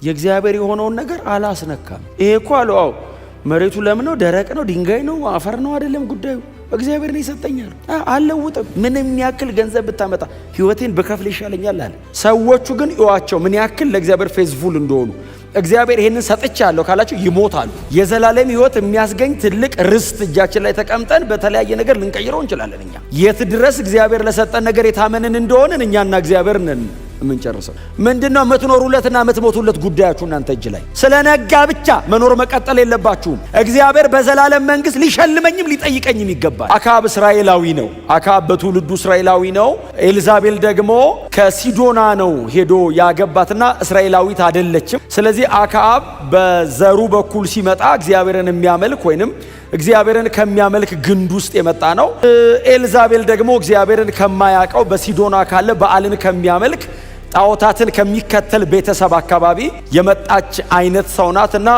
የእግዚአብሔር የሆነውን ነገር አላስነካም። ይሄ እኮ አለው መሬቱ ለምን ነው? ደረቅ ነው? ድንጋይ ነው? አፈር ነው? አይደለም ጉዳዩ። እግዚአብሔር ነው ይሰጠኛል፣ አልለውጥም። ምንም ያክል ገንዘብ ብታመጣ ህይወቴን በከፍል ይሻለኛል አለ። ሰዎቹ ግን እዋቸው ምን ያክል ለእግዚአብሔር ፌዝፉል እንደሆኑ። እግዚአብሔር ይሄንን ሰጥቻለሁ ካላቸው ይሞታሉ። የዘላለም ህይወት የሚያስገኝ ትልቅ ርስት እጃችን ላይ ተቀምጠን በተለያየ ነገር ልንቀይረው እንችላለን። እኛ የት ድረስ እግዚአብሔር ለሰጠን ነገር የታመንን እንደሆነን እኛና እግዚአብሔር ነን የምንጨርሰው። ምንድነው የምትኖሩለትና የምትሞቱለት ጉዳያችሁ እናንተ እጅ ላይ። ስለነጋ ብቻ መኖር መቀጠል የለባችሁም። እግዚአብሔር በዘላለም መንግስት ሊሸልመኝም ሊጠይቀኝም ይገባል። አክዓብ እስራኤላዊ ነው። አክዓብ በትውልዱ እስራኤላዊ ነው። ኤልዛቤል ደግሞ ከሲዶና ነው ሄዶ ያገባትና እስራኤላዊት አይደለችም። ስለዚህ አክዓብ በዘሩ በኩል ሲመጣ እግዚአብሔርን የሚያመልክ ወይንም እግዚአብሔርን ከሚያመልክ ግንድ ውስጥ የመጣ ነው። ኤልዛቤል ደግሞ እግዚአብሔርን ከማያውቀው በሲዶና ካለ በዓልን ከሚያመልክ ጣዖታትን ከሚከተል ቤተሰብ አካባቢ የመጣች አይነት ሰው ናትና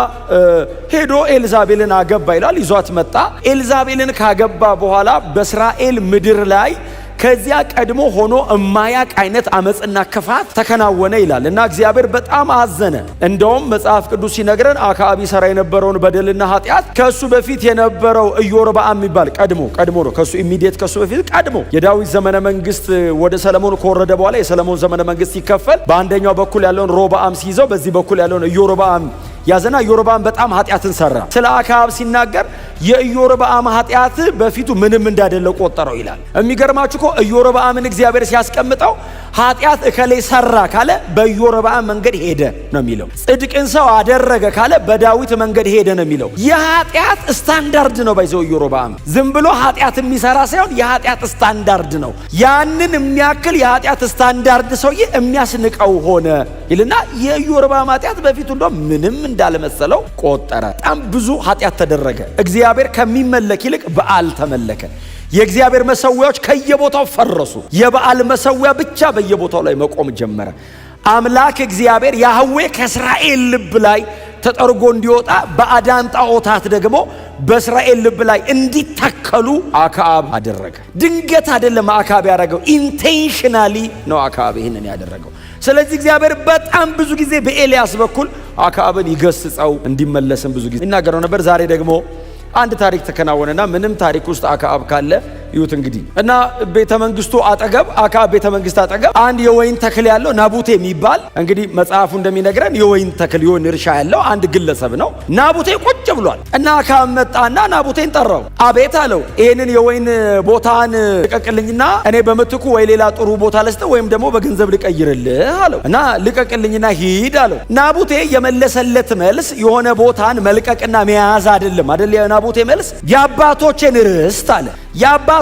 ሄዶ ኤልዛቤልን አገባ ይላል። ይዟት መጣ። ኤልዛቤልን ካገባ በኋላ በእስራኤል ምድር ላይ ከዚያ ቀድሞ ሆኖ እማያቅ አይነት አመጽና ክፋት ተከናወነ ይላል እና እግዚአብሔር በጣም አዘነ። እንደውም መጽሐፍ ቅዱስ ሲነግረን አክዓብ ይሰራ የነበረውን በደልና ኃጢአት ከሱ በፊት የነበረው ኢዮርብዓም የሚባል ቀድሞ ነው። ከሱ ኢሚዲየት ከሱ በፊት ቀድሞ የዳዊት ዘመነ መንግስት ወደ ሰለሞን ከወረደ በኋላ የሰለሞን ዘመነ መንግስት ሲከፈል በአንደኛው በኩል ያለውን ሮብዓም ሲይዘው በዚህ በኩል ያለውን ኢዮርብዓም ያዘና ኢዮርብዓም በጣም ኃጢአትን ሰራ። ስለ አክዓብ ሲናገር የኢዮርብዓም ኃጢአት በፊቱ ምንም እንዳደለ ቆጠረው ይላል። የሚገርማችሁ እኮ ኢዮርብዓምን እግዚአብሔር ሲያስቀምጠው ኃጢአት እከሌ ሰራ ካለ በኢዮርብዓም መንገድ ሄደ ነው የሚለው። ጽድቅን ሰው አደረገ ካለ በዳዊት መንገድ ሄደ ነው የሚለው። የኃጢአት ስታንዳርድ ነው ባይዘው ኢዮርብዓም ዝም ብሎ ኃጢአት የሚሰራ ሳይሆን የኃጢአት ስታንዳርድ ነው። ያንን የሚያክል የኃጢአት ስታንዳርድ ሰውዬ የሚያስንቀው ሆነ ይልና የኢዮርብዓም ኃጢአት በፊቱ እንደው ምንም እንዳልመሰለው ቆጠረ። በጣም ብዙ ኃጢአት ተደረገ። እግዚአብሔር ከሚመለክ ይልቅ በዓል ተመለከ። የእግዚአብሔር መሰዊያዎች ከየቦታው ፈረሱ። የበዓል መሰዊያ ብቻ በየቦታው ላይ መቆም ጀመረ። አምላክ እግዚአብሔር ያህዌ ከእስራኤል ልብ ላይ ተጠርጎ እንዲወጣ ባዕዳን ጣዖታት ደግሞ በእስራኤል ልብ ላይ እንዲተከሉ አክዓብ አደረገ። ድንገት አይደለም አክዓብ ያደረገው፣ ኢንቴንሽናሊ ነው አክዓብ ይህንን ያደረገው። ስለዚህ እግዚአብሔር በጣም ብዙ ጊዜ በኤልያስ በኩል አክዓብን ይገስጸው እንዲመለስም ብዙ ጊዜ ይናገረው ነበር። ዛሬ ደግሞ አንድ ታሪክ ተከናወነና ምንም ታሪክ ውስጥ አክዓብ ካለ ይሁት እንግዲህ እና ቤተ መንግስቱ አጠገብ አክዓብ ቤተ መንግስት አጠገብ አንድ የወይን ተክል ያለው ናቡቴ የሚባል እንግዲህ መጽሐፉ እንደሚነግረን የወይን ተክል የወይን እርሻ ያለው አንድ ግለሰብ ነው። ናቡቴ ቁጭ ብሏል እና አክዓብ መጣና ናቡቴን ጠራው። አቤት አለው። ይሄንን የወይን ቦታን ልቀቅልኝና እኔ በምትኩ ወይ ሌላ ጥሩ ቦታ ልስጥ ወይም ደግሞ በገንዘብ ልቀይርልህ አለው እና ልቀቅልኝና ሂድ አለው። ናቡቴ የመለሰለት መልስ የሆነ ቦታን መልቀቅና መያዝ አይደለም። የናቡቴ መልስ የአባቶቼን ርስት አለ። የአባቶቼን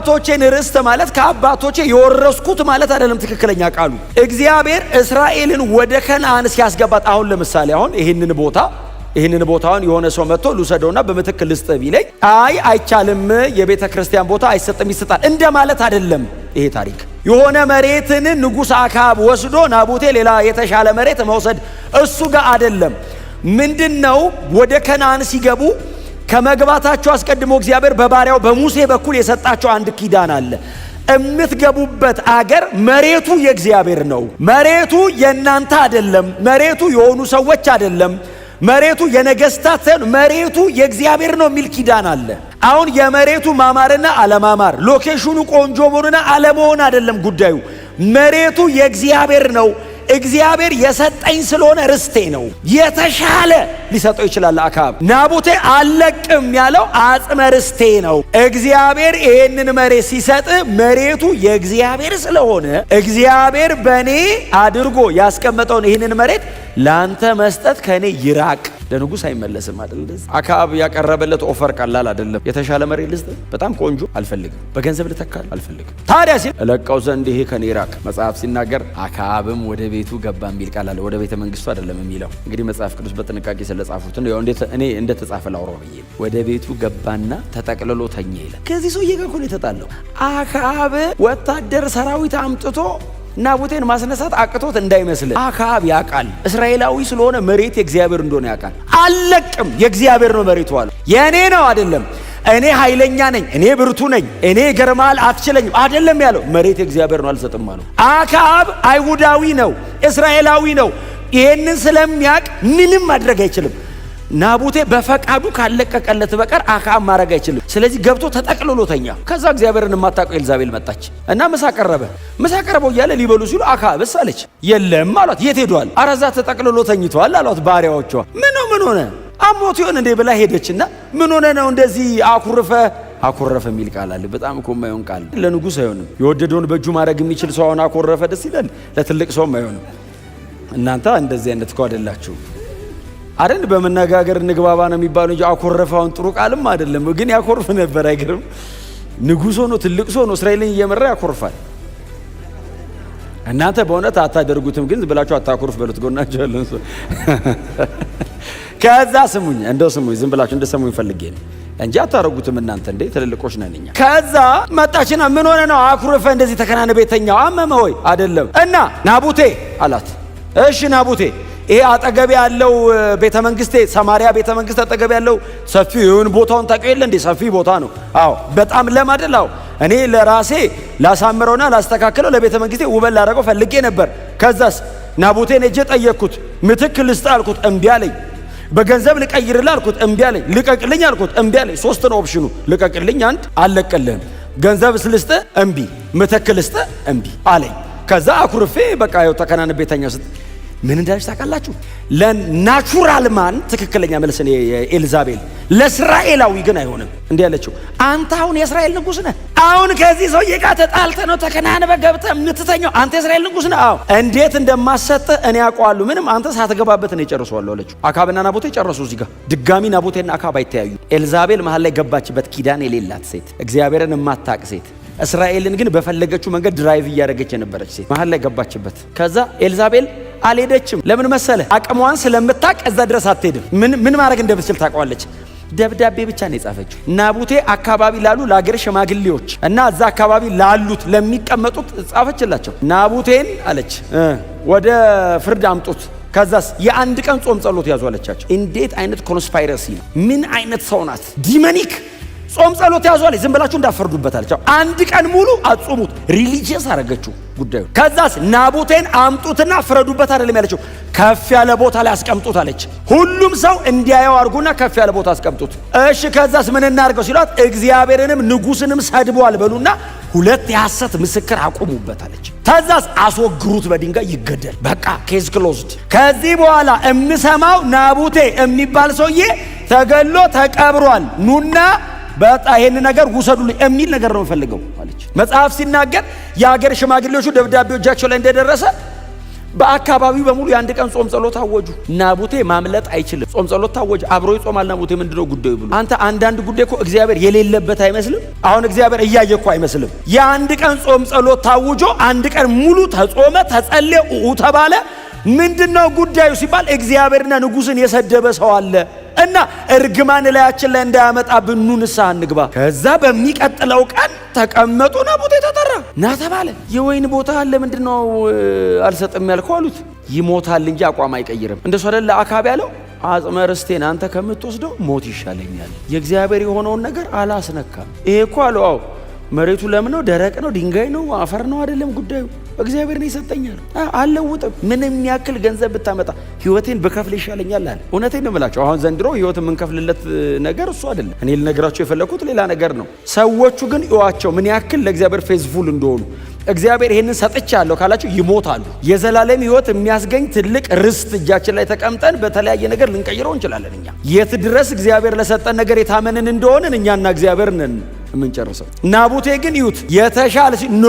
ርስት ማለት ከአባቶቼ የወረስኩት ማለት አይደለም። ትክክለኛ ቃሉ እግዚአብሔር እስራኤልን ወደ ከነዓን ሲያስገባት አሁን ለምሳሌ አሁን ይህንን ቦታውን የሆነ ሰው መጥቶ ልውሰደውና በምትክ ልስጥ ቢለኝ አይቻልም፣ የቤተ ክርስቲያን ቦታ አይሰጥም ይሰጣል እንደ ማለት አይደለም። ይሄ ታሪክ የሆነ መሬትን ንጉሥ አክዓብ ወስዶ ናቡቴ ሌላ የተሻለ መሬት መውሰድ እሱ ጋር አይደለም። ምንድነው ወደ ከነዓን ሲገቡ ከመግባታቸው አስቀድሞ እግዚአብሔር በባሪያው በሙሴ በኩል የሰጣቸው አንድ ኪዳን አለ። እምትገቡበት አገር መሬቱ የእግዚአብሔር ነው። መሬቱ የእናንተ አይደለም። መሬቱ የሆኑ ሰዎች አይደለም። መሬቱ የነገስታት ሳይሆን መሬቱ የእግዚአብሔር ነው የሚል ኪዳን አለ። አሁን የመሬቱ ማማርና አለማማር፣ ሎኬሽኑ ቆንጆ መሆንና አለመሆን አይደለም ጉዳዩ። መሬቱ የእግዚአብሔር ነው። እግዚአብሔር የሰጠኝ ስለሆነ ርስቴ ነው። የተሻለ ሊሰጠው ይችላል አክዓብ። ናቡቴ አለቅም ያለው አጽመ ርስቴ ነው። እግዚአብሔር ይሄንን መሬት ሲሰጥ መሬቱ የእግዚአብሔር ስለሆነ እግዚአብሔር በእኔ አድርጎ ያስቀመጠውን ይህንን መሬት ላንተ መስጠት ከኔ ይራቅ። ለንጉሥ አይመለስም አይደል? አክዓብ ያቀረበለት ኦፈር ቀላል አይደለም። የተሻለ መሬት ልስጥ፣ በጣም ቆንጆ፣ አልፈልግም። በገንዘብ ልተካል፣ አልፈልግም። ታዲያ ሲል እለቀው ዘንድ ይሄ ከኔ ይራቅ። መጽሐፍ ሲናገር አክዓብም ወደ ቤቱ ገባ የሚል ቃል አለ። ወደ ቤተ መንግስቱ አይደለም የሚለው። እንግዲህ መጽሐፍ ቅዱስ በጥንቃቄ ስለጻፉት ነው እንዴት እኔ እንደተጻፈ ላውራው ብዬ። ወደ ቤቱ ገባና ተጠቅልሎ ተኛ ይላል። ከዚህ ሰውዬ ጋር እኮ ነው የተጣለው። አክዓብ ወታደር ሰራዊት አምጥቶ ናቡቴን ማስነሳት አቅቶት እንዳይመስል አክዓብ ያውቃል። እስራኤላዊ ስለሆነ መሬት የእግዚአብሔር እንደሆነ ያውቃል። አለቅም፣ የእግዚአብሔር ነው መሬቱ አለ። የኔ ነው አይደለም። እኔ ኃይለኛ ነኝ፣ እኔ ብርቱ ነኝ፣ እኔ ገርማል አትችለኝም አይደለም ያለው። መሬት የእግዚአብሔር ነው አልሰጥም አለው። አክዓብ አይሁዳዊ ነው፣ እስራኤላዊ ነው። ይሄንን ስለሚያቅ ምንም ማድረግ አይችልም። ናቡቴ በፈቃዱ ካለቀቀለት በቀር አክዓብ ማድረግ አይችልም። ስለዚህ ገብቶ ተጠቅልሎ ተኛ። ከዛ እግዚአብሔርን የማታውቀው ኤልዛቤል መጣች እና ምሳ ቀረበው እያለ ሊበሉ ሲሉ አክዓብስ አለች የለም አሏት። የት ሄዷል? ኧረ እዛ ተጠቅልሎ ተኝቷል አሏት ባሪያዎቿ። ምን ሆነ አሞት ይሆን እንዴ ብላ ሄደችና ምን ሆነ ነው እንደዚህ አኮረፈ የሚል ቃል አለ። በጣም እኮ የማይሆን ቃል ለንጉሥ አይሆንም። የወደደውን በእጁ ማድረግ የሚችል ሰው አሁን አኮረፈ ደስ ይላል። ለትልቅ ሰውም አይሆንም። እናንተ እንደዚህ አይነት እኮ አይደላችሁ አይደል? በመነጋገር እንግባባ ነው የሚባለው እንጂ አኮረፈውን ጥሩ ቃልም አይደለም። ግን ያኮርፍ ነበር። አይገርም? ንጉሥ ሆኖ ትልቅ ሰው ነው እስራኤልን እየመራ ያኮርፋል። እናንተ በእውነት አታደርጉትም። ግን ብላችሁ አታኮርፍ በሉት ጎናችሁ ያለን ሰው። ከዛ ስሙኝ ዝም ብላችሁ እንደሰሙኝ ፈልጌ ነው እንጂ አታረጉትም እናንተ እንዴ ትልልቆች ነን እኛ። ከዛ መጣችና ምን ሆነ ነው አኩርፈ እንደዚህ ተከናነ ቤተኛው አመመ ወይ? አይደለም። እና ናቡቴ አላት። እሺ ናቡቴ ይሄ አጠገብ ያለው ቤተ መንግስቴ ሰማሪያ ቤተ መንግስት አጠገብ ያለው ሰፊው ይሁን ቦታውን ታውቂው የለ እንዴ? ሰፊ ቦታ ነው። አዎ በጣም ለም አይደል? አዎ እኔ ለራሴ ላሳምረውና ላስተካክለው ለቤተ መንግስቴ ውበት ላደረገው ፈልጌ ነበር። ከዛስ ናቡቴን እጄ ጠየቅኩት። ምትክ ልስጥ አልኩት እምቢ አለኝ። በገንዘብ ልቀይርልህ አልኩት እምቢ አለኝ። ልቀቅልኝ አልኩት እምቢ አለኝ። ሶስት ነው ኦፕሽኑ። ልቀቅልኝ አንድ፣ አልለቅልህም። ገንዘብ ስልስጥ እምቢ፣ ምትክ ልስጥ እምቢ አለኝ። ከዛ አኩርፌ በቃ ያው ተከናነ ቤተኛ ምን እንዳለች ታውቃላችሁ? ለናቹራል ማን ትክክለኛ መልስ ነው ኤልዛቤል። ለእስራኤላዊ ግን አይሆንም። እንዲህ ያለችው አንተ አሁን የእስራኤል ንጉሥ ነህ። አሁን ከዚህ ሰውዬ ጋር ተጣልተህ ነው ተከናንበህ ገብተህ የምትተኛው። አንተ የእስራኤል ንጉሥ ነህ። አዎ እንዴት እንደማሰጥህ እኔ አውቀዋለሁ። ምንም አንተ ሳትገባበት ነው የጨርሰዋለሁ አለችው። አክዓብና ናቡቴ ጨረሱ። እዚህ ጋር ድጋሚ ናቡቴና አክዓብ አይተያዩ። ኤልዛቤል መሀል ላይ ገባችበት። ኪዳን የሌላት ሴት፣ እግዚአብሔርን የማታውቅ ሴት፣ እስራኤልን ግን በፈለገችው መንገድ ድራይቭ እያደረገች የነበረች ሴት መሀል ላይ ገባችበት። ከዛ ኤልዛቤል አልሄደችም። ለምን መሰለ? አቅሟን ስለምታቅ እዛ ድረስ አትሄድም። ምን ማድረግ እንደምትችል ታውቀዋለች። ደብዳቤ ብቻ ነው የጻፈችው። ናቡቴ አካባቢ ላሉ ለአገር ሽማግሌዎች እና እዛ አካባቢ ላሉት ለሚቀመጡት ጻፈችላቸው። ናቡቴን አለች ወደ ፍርድ አምጡት። ከዛስ የአንድ ቀን ጾም ጸሎት ያዙ አለቻቸው። እንዴት አይነት ኮንስፓይረሲ ነው! ምን አይነት ሰው ናት! ዲመኒክ ጾም ጸሎት ያዙ አለች። ዝም ብላችሁ እንዳፈርዱበት አለቻቸው። አንድ ቀን ሙሉ አጾሙት። ሪሊጂየስ አረገችው ጉዳዩ። ከዛስ ናቡቴን አምጡትና ፍረዱበት አይደለም ያለችው፣ ከፍ ያለ ቦታ ላይ አስቀምጡት አለች። ሁሉም ሰው እንዲያየው አድርጉና ከፍ ያለ ቦታ አስቀምጡት። እሺ ከዛስ ምን እናርገው ሲሏት፣ እግዚአብሔርንም ንጉሥንም ሰድበዋል በሉና ሁለት የሐሰት ምስክር አቁሙበት አለች። ከዛስ አስወግሩት፣ በድንጋይ ይገደል። በቃ ኬዝ ክሎዝድ። ከዚህ በኋላ እምሰማው ናቡቴ የሚባል ሰውዬ ተገሎ ተቀብሯል፣ ኑና በቃ ይሄን ነገር ውሰዱልኝ የሚል ነገር ነው የምፈልገው አለች። መጽሐፍ ሲናገር የሀገር ሽማግሌዎቹ ደብዳቤው እጃቸው ላይ እንደደረሰ በአካባቢው በሙሉ የአንድ ቀን ጾም ጸሎት አወጁ። ናቡቴ ማምለጥ አይችልም። ጾም ጸሎት ታወጀ። አብሮ ይጾማል ናቡቴ። ምንድነው ጉዳዩ ብሎ አንተ አንዳንድ ጉዳይ እኮ እግዚአብሔር የሌለበት አይመስልም። አሁን እግዚአብሔር እያየ እኮ አይመስልም። የአንድ ቀን ጾም ጸሎት ታውጆ አንድ ቀን ሙሉ ተጾመ፣ ተጸለየ፣ ተባለ። ምንድነው ጉዳዩ ሲባል እግዚአብሔርና ንጉሥን የሰደበ ሰው አለ እና እርግማን ላያችን ላይ እንዳያመጣብን ኑ ንስሐ እንግባ። ከዛ በሚቀጥለው ቀን ተቀመጡ። ናቡቴ ተጠራ፣ ና ተባለ። የወይን ቦታ አለ፣ ምንድነው አልሰጥም ያልከው አሉት። ይሞታል እንጂ አቋም አይቀይርም። እንደሱ አይደል አክዓብ ያለው? አጽመ ርስቴን አንተ ከምትወስደው ሞት ይሻለኛል። የእግዚአብሔር የሆነውን ነገር አላስነካም። ይሄ እኮ አለው አዎ መሬቱ ለም ነው፣ ደረቅ ነው፣ ድንጋይ ነው፣ አፈር ነው አይደለም ጉዳዩ። እግዚአብሔር ነው ይሰጠኛል፣ አልለውጥም። ምንም ያክል ገንዘብ ብታመጣ ህይወቴን ብከፍል ይሻለኛል አለ። እውነቴን ነው የምላቸው። አሁን ዘንድሮ ህይወት የምንከፍልለት ነገር እሱ አይደለም። እኔ ልነግራቸው የፈለኩት ሌላ ነገር ነው። ሰዎቹ ግን እዩዋቸው ምን ያክል ለእግዚአብሔር ፌዝፉል እንደሆኑ። እግዚአብሔር ይሄንን ሰጥቻለሁ ካላቸው ይሞታሉ። የዘላለም ህይወት የሚያስገኝ ትልቅ ርስት እጃችን ላይ ተቀምጠን በተለያየ ነገር ልንቀይረው እንችላለን። እኛ የት ድረስ እግዚአብሔር ለሰጠን ነገር የታመንን እንደሆንን እኛና እግዚአብሔር ነን የምንጨርሰው። ናቡቴ ግን ይዩት የተሻለ ኖ።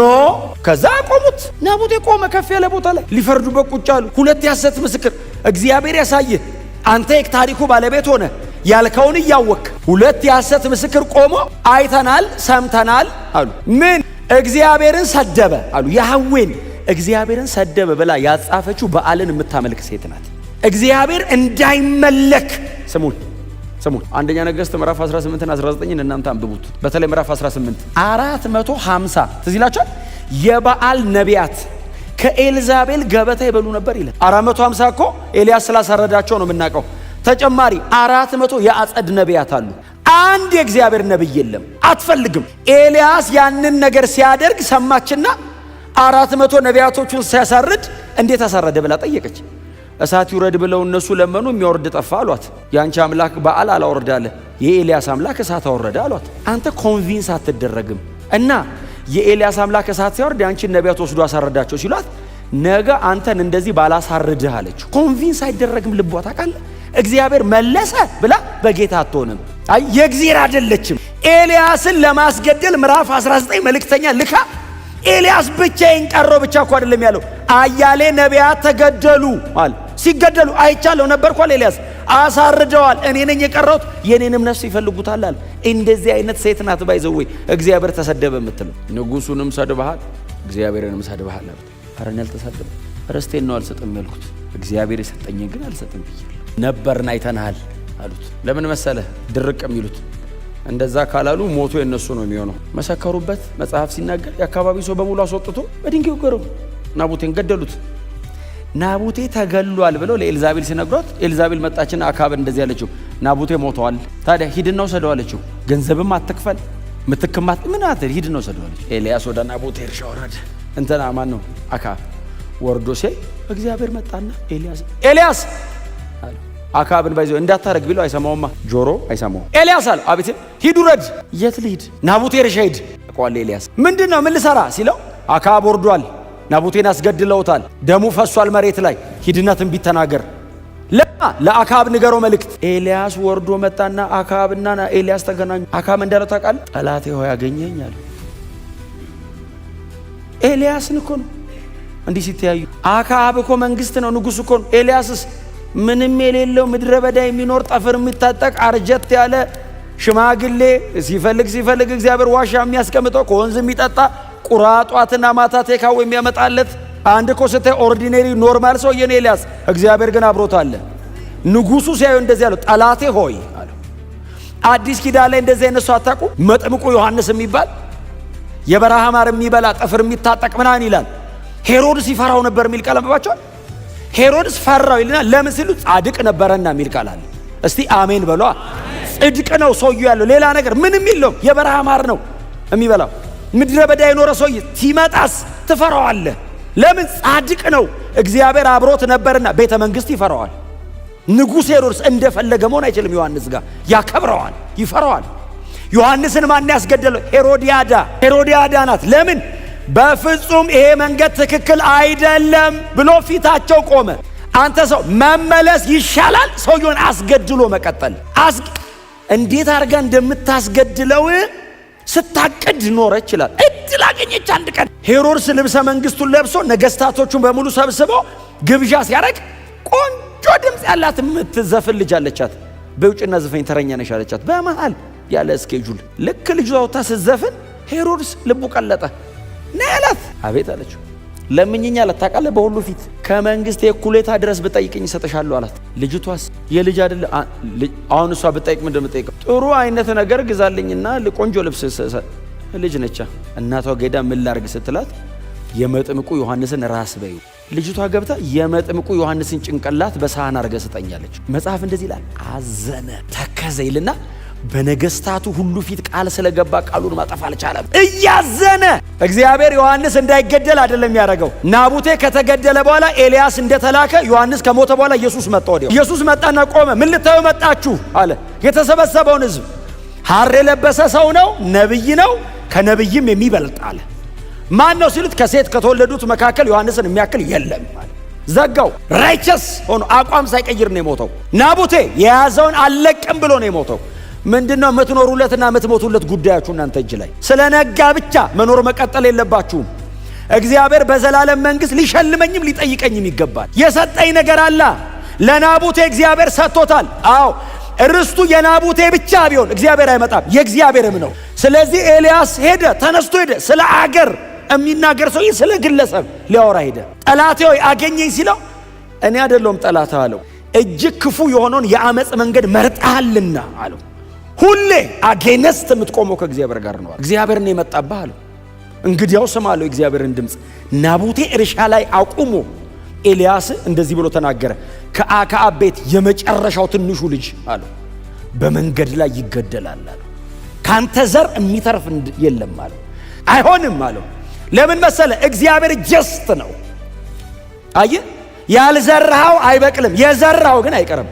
ከዛ ቆሙት። ናቡቴ ቆመ ከፍ ያለ ቦታ ላይ። ሊፈርዱበት ቁጭ አሉ። ሁለት የሐሰት ምስክር። እግዚአብሔር ያሳይህ አንተ የታሪኩ ባለቤት ሆነ ያልከውን እያወክ ሁለት የሐሰት ምስክር ቆሞ አይተናል ሰምተናል አሉ። ምን እግዚአብሔርን ሰደበ አሉ። ያህዌን እግዚአብሔርን ሰደበ ብላ ያጻፈችው በዓልን የምታመልክ ሴት ናት። እግዚአብሔር እንዳይመለክ ስሙን አንደኛ ነገሥት ምዕራፍ 18 እና 19 እናንተ አንብቡት። በተለይ ምዕራፍ 18 450 ትዝ ይላችኋል። የበዓል ነቢያት ከኤልዛቤል ገበታ ይበሉ ነበር ይላል። 450 እኮ ኤልያስ ስላሳረዳቸው ነው የምናውቀው። ተጨማሪ 400 የአጸድ ነቢያት አሉ። አንድ የእግዚአብሔር ነብይ የለም። አትፈልግም። ኤልያስ ያንን ነገር ሲያደርግ ሰማችና 400 ነቢያቶቹን ሲያሳርድ እንዴት አሳረደ ብላ ጠየቀች። እሳት ይውረድ ብለው እነሱ ለመኑ፣ የሚያወርድ ጠፋ አሏት። ያንቺ አምላክ በዓል አላወርዳለ፣ የኤልያስ አምላክ እሳት አወረደ አሏት። አንተ ኮንቪንስ አትደረግም እና የኤልያስ አምላክ እሳት ሲያወርድ ያንቺን ነቢያት ወስዶ አሳረዳቸው ሲሏት ነገ አንተን እንደዚህ ባላሳርድህ አለችው። ኮንቪንስ አይደረግም ልቧ ታውቃለህ። እግዚአብሔር መለሰ ብላ በጌታ አትሆንም። አይ የእግዚአብሔር አይደለችም። ኤልያስን ለማስገደል ምዕራፍ 19 መልእክተኛ ልካ ኤልያስ ብቻዬን ቀረው ብቻ እኮ አይደለም ያለው፣ አያሌ ነቢያት ተገደሉ አለ። ሲገደሉ አይቻለሁ ነበርኩ አለ ኤልያስ። አሳርደዋል፣ እኔ ነኝ የቀረሁት፣ የኔንም ነፍስ ይፈልጉታል አለ። እንደዚህ አይነት ሴት ናት ባይዘው እግዚአብሔር ተሰደበ የምትለው። ንጉሱንም ሰድበሃል፣ እግዚአብሔርንም ሰድበሃል አለ። አረን ያልተሰደበ ርስቴን ነው አልሰጥም ያልኩት፣ እግዚአብሔር የሰጠኝ ግን አልሰጥም ብያለሁ። ነበርና አይተናል አሉት። ለምን መሰለህ ድርቅ የሚሉት እንደዛ ካላሉ ሞቶ የነሱ ነው የሚሆነው። መሰከሩበት። መጽሐፍ ሲናገር የአካባቢው ሰው በሙሉ አስወጥቶ በድንጋይ ወገረው፣ ናቡቴን ገደሉት። ናቡቴ ተገሏል ብለው ለኤልዛቤል ሲነግሯት ኤልዛቤል መጣችና አካብ እንደዚህ ያለችው ናቡቴ ሞተዋል፣ ታዲያ ሂድና ወሰደው አለችው። ገንዘብም አትክፈል ምትክማት ምን አትል፣ ሂድና ወሰደው አለችው። ኤልያስ ወደ ናቡቴ እርሻ ወረደ። እንትና ማን ነው አካብ ወርዶ ሲል እግዚአብሔር መጣና ኤልያስ አለ። አካብን ባይዘው እንዳታረግ ቢለው አይሰማውማ፣ ጆሮ አይሰማው። ኤልያስ አለ አቤት። ሂድ ውረድ። የት ልሂድ? ናቡቴ እርሻ ሂድ። ቆል ኤልያስ ምንድነው ምን ልሰራ ሲለው አካብ ወርዷል፣ ናቡቴን አስገድለውታል፣ ደሙ ፈሷል መሬት ላይ፣ ሂድና ትንቢት ተናገር። ለአካብ ንገረው መልእክት። ኤልያስ ወርዶ መጣና አካብና ኤልያስ ተገናኙ። አካብ እንዳለው ታውቃለህ? ጠላቴ ሆይ አገኘኝ አለ። ኤልያስን እኮ ነው እንዲህ ሲተያዩ። አካብ እኮ መንግስት ነው፣ ንጉስ እኮ ነው። ኤልያስስ ምንም የሌለው ምድረ በዳ የሚኖር ጠፍር የሚታጠቅ አርጀት ያለ ሽማግሌ፣ ሲፈልግ እግዚአብሔር ዋሻ የሚያስቀምጠው ከወንዝ የሚጠጣ ቁራጧትና ማታ ቴካው የሚያመጣለት አንድ እኮ ስታይ ኦርዲኔሪ ኖርማል ሰው የኔ ኤልያስ። እግዚአብሔር ግን አብሮት አለ። ንጉሱ ሲያዩ እንደዚህ ያለው ጠላቴ ሆይ አለ። አዲስ ኪዳን ላይ እንደዚህ አይነት ሰው አታውቁ? መጥምቁ ዮሐንስ የሚባል የበረሃ ማር የሚበላ ጠፍር የሚታጠቅ ምናምን ይላል። ሄሮድስ ይፈራው ነበር የሚል ቃል አንብባችኋል? ሄሮድስ ፈራው ይልና ለምን ሲሉ ጻድቅ ነበረና የሚል ቃል አለ። እስቲ አሜን በሏ። ጽድቅ ነው ሰውዬው ያለው፣ ሌላ ነገር ምንም የለውም። የበረሃ ማር ነው የሚበላው። ምድረ በዳ የኖረ ሰውዬ ሲመጣስ ትፈራዋለህ። ለምን? ጻድቅ ነው። እግዚአብሔር አብሮት ነበርና ቤተ መንግስት ይፈራዋል። ንጉሥ ሄሮድስ እንደፈለገ መሆን አይችልም። ዮሐንስ ጋር ያከብረዋል፣ ይፈራዋል። ዮሐንስን ማን ያስገደለው? ሄሮዲያዳ ናት። ለምን? በፍጹም ይሄ መንገድ ትክክል አይደለም ብሎ ፊታቸው ቆመ። አንተ ሰው መመለስ ይሻላል ሰውየውን አስገድሎ መቀጠል። እንዴት አድርጋ እንደምታስገድለው ስታቅድ ኖረ ይችላል። እድል አገኘች አንድ ቀን። ሄሮድስ ልብሰ መንግስቱን ለብሶ ነገስታቶቹን በሙሉ ሰብስቦ ግብዣ ሲያደርግ ቆንጆ ድምፅ ያላት የምትዘፍን ልጅ አለቻት። በውጭና ዘፈኝ ተረኛ ነሽ አለቻት። በመሃል ያለ እስኬጁል ልክ ልጅቷ ወጣ ስትዘፍን ሄሮድስ ልቡ ቀለጠ። ነያላት አቤት አለችው። ለምኝኛ አላት። ታውቃለህ በሁሉ ፊት ከመንግስት የኩሌታ ድረስ ብጠይቅኝ እሰጥሻለሁ አላት። ልጅቷስ የልጅ አይደለ አሁን እሷ ብጠይቅ ምን እንደምጠይቀው ጥሩ አይነት ነገር ግዛልኝና ቆንጆ ልብስ ልጅ ነቻ። እናቷ ገዳ ምን ላርግ ስትላት የመጥምቁ ዮሐንስን ራስ በዩ። ልጅቷ ገብታ የመጥምቁ ዮሐንስን ጭንቅላት በሳህን አርገ ስጠኛለች። መጽሐፍ እንደዚህ ይላል። አዘነ ተከዘ ይልና በነገስታቱ ሁሉ ፊት ቃል ስለገባ ቃሉን ማጠፍ አልቻለም። እያዘነ እግዚአብሔር ዮሐንስ እንዳይገደል አይደለም ያደረገው። ናቡቴ ከተገደለ በኋላ ኤልያስ እንደተላከ ዮሐንስ ከሞተ በኋላ ኢየሱስ መጣ። ወዲያው ኢየሱስ መጣና ቆመ። ምን ልታዩ መጣችሁ አለ የተሰበሰበውን ህዝብ። ሐር የለበሰ ሰው ነው፣ ነብይ ነው፣ ከነብይም የሚበልጥ አለ። ማን ነው ሲሉት ከሴት ከተወለዱት መካከል ዮሐንስን የሚያክል የለም አለ። ዘጋው። ራይቸስ ሆኖ አቋም ሳይቀይር ነው የሞተው። ናቡቴ የያዘውን አልለቅም ብሎ ነው የሞተው። ምንድነው የምትኖሩለትና የምትሞቱለት ጉዳያችሁ እናንተ እጅ ላይ። ስለነጋ ብቻ መኖር መቀጠል የለባችሁም። እግዚአብሔር በዘላለም መንግስት ሊሸልመኝም ሊጠይቀኝም ይገባል። የሰጠኝ ነገር አለ። ለናቡቴ እግዚአብሔር ሰጥቶታል። አዎ ርስቱ የናቡቴ ብቻ ቢሆን እግዚአብሔር አይመጣም፣ የእግዚአብሔርም ነው። ስለዚህ ኤልያስ ሄደ፣ ተነስቶ ሄደ። ስለ አገር የሚናገር ሰው ስለ ግለሰብ ሊያወራ ሄደ። ጠላቴ ሆይ አገኘኝ ሲለው እኔ አይደለሁም ጠላት አለው፣ እጅግ ክፉ የሆነውን የአመፅ መንገድ መርጣልና አለው። ሁሌ አጌነስት የምትቆመው ከእግዚአብሔር ጋር ነው። እግዚአብሔር ነው የመጣብህ አለው። እንግዲያው ስማ አለው የእግዚአብሔርን ድምፅ። ናቡቴ እርሻ ላይ አቁሞ ኤልያስ እንደዚህ ብሎ ተናገረ። ከአክዓብ ቤት የመጨረሻው ትንሹ ልጅ አለው በመንገድ ላይ ይገደላል አለው። ካንተ ዘር የሚተርፍ የለም አለው። አይሆንም አለው። ለምን መሰለ? እግዚአብሔር ጀስት ነው። አየህ ያልዘራኸው አይበቅልም፣ የዘራው ግን አይቀርም።